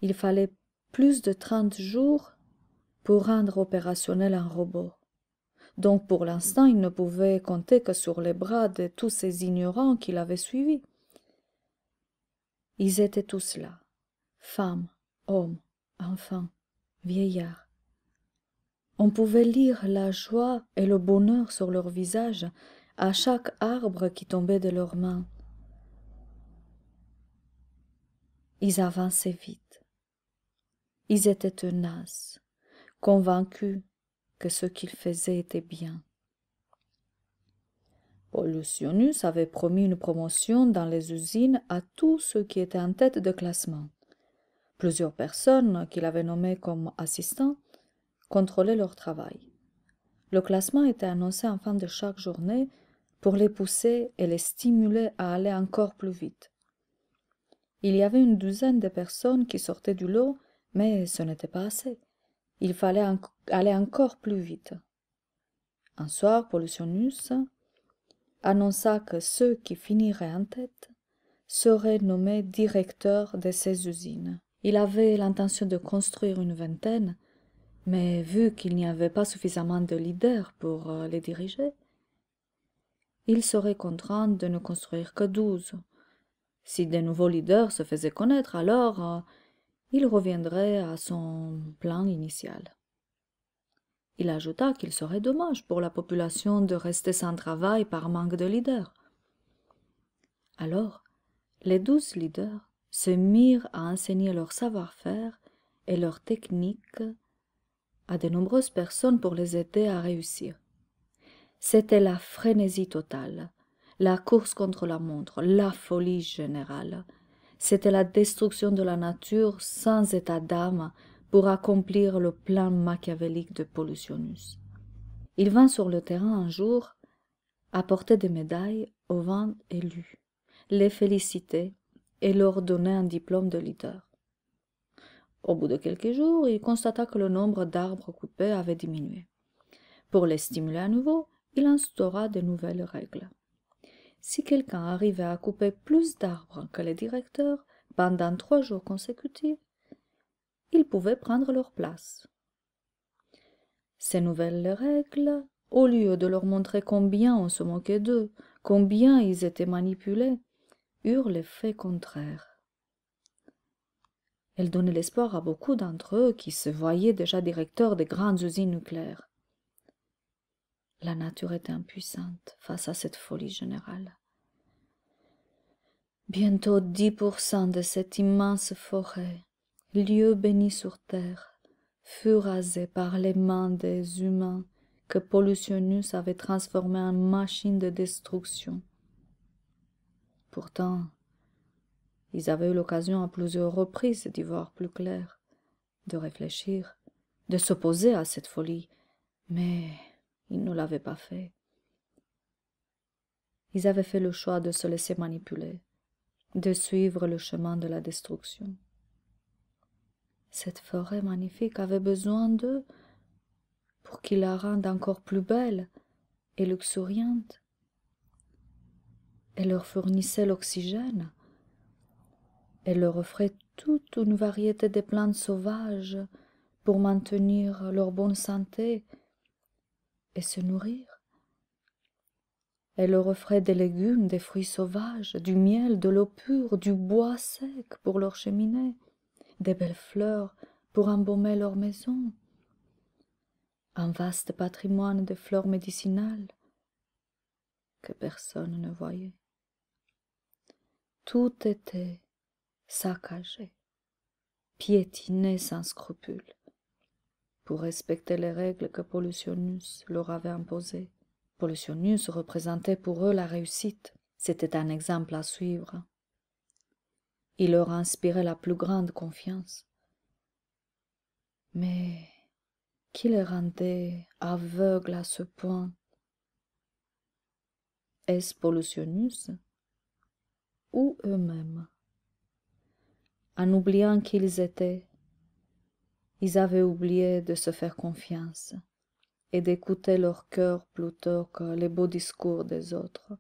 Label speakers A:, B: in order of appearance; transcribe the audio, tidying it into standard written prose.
A: Il fallait plus de 30 jours pour rendre opérationnel un robot. Donc pour l'instant, il ne pouvait compter que sur les bras de tous ces ignorants qui l'avaient suivi. Ils étaient tous là, femmes, hommes, enfants, vieillards. On pouvait lire la joie et le bonheur sur leurs visages à chaque arbre qui tombait de leurs mains. Ils avançaient vite. Ils étaient tenaces, convaincus que ce qu'ils faisaient était bien. Pollutionus avait promis une promotion dans les usines à tous ceux qui étaient en tête de classement. Plusieurs personnes qu'il avait nommées comme assistants contrôlaient leur travail. Le classement était annoncé en fin de chaque journée pour les pousser et les stimuler à aller encore plus vite. Il y avait une douzaine de personnes qui sortaient du lot, mais ce n'était pas assez. Il fallait aller encore plus vite. Un soir, Pollutionus annonça que ceux qui finiraient en tête seraient nommés directeurs de ces usines. Il avait l'intention de construire une vingtaine, mais vu qu'il n'y avait pas suffisamment de leaders pour les diriger, il serait contraint de ne construire que 12. Si de nouveaux leaders se faisaient connaître, alors il reviendrait à son plan initial. Il ajouta qu'il serait dommage pour la population de rester sans travail par manque de leaders. Alors, les 12 leaders se mirent à enseigner leur savoir-faire et leur technique à de nombreuses personnes pour les aider à réussir. C'était la frénésie totale, la course contre la montre, la folie générale. C'était la destruction de la nature sans état d'âme pour accomplir le plan machiavélique de Pollutionus. Il vint sur le terrain un jour, apporter des médailles aux 20 élus, les féliciter et leur donner un diplôme de leader. Au bout de quelques jours, il constata que le nombre d'arbres coupés avait diminué. Pour les stimuler à nouveau, il instaura de nouvelles règles. Si quelqu'un arrivait à couper plus d'arbres que les directeurs pendant 3 jours consécutifs, ils pouvaient prendre leur place. Ces nouvelles règles, au lieu de leur montrer combien on se moquait d'eux, combien ils étaient manipulés, eurent l'effet contraire. Elles donnaient l'espoir à beaucoup d'entre eux qui se voyaient déjà directeurs des grandes usines nucléaires. La nature était impuissante face à cette folie générale. Bientôt 10% de cette immense forêt, lieu béni sur terre, fut rasé par les mains des humains que Pollutionus avait transformés en machines de destruction. Pourtant, ils avaient eu l'occasion à plusieurs reprises d'y voir plus clair, de réfléchir, de s'opposer à cette folie, mais ils ne l'avaient pas fait. Ils avaient fait le choix de se laisser manipuler, de suivre le chemin de la destruction. Cette forêt magnifique avait besoin d'eux pour qu'ils la rendent encore plus belle et luxuriante. Elle leur fournissait l'oxygène. Elle leur offrait toute une variété de plantes sauvages pour maintenir leur bonne santé et se nourrir. Elle leur offrait des légumes, des fruits sauvages, du miel, de l'eau pure, du bois sec pour leur cheminée, des belles fleurs pour embaumer leur maison, un vaste patrimoine de fleurs médicinales que personne ne voyait. Tout était saccagé, piétiné sans scrupule, pour respecter les règles que Pollutionus leur avait imposées. Pollutionus représentait pour eux la réussite. C'était un exemple à suivre. Il leur inspirait la plus grande confiance. Mais qui les rendait aveugles à ce point? Est-ce Pollutionus ou eux-mêmes? En oubliant qui ils étaient, ils avaient oublié de se faire confiance et d'écouter leur cœur plutôt que les beaux discours des autres.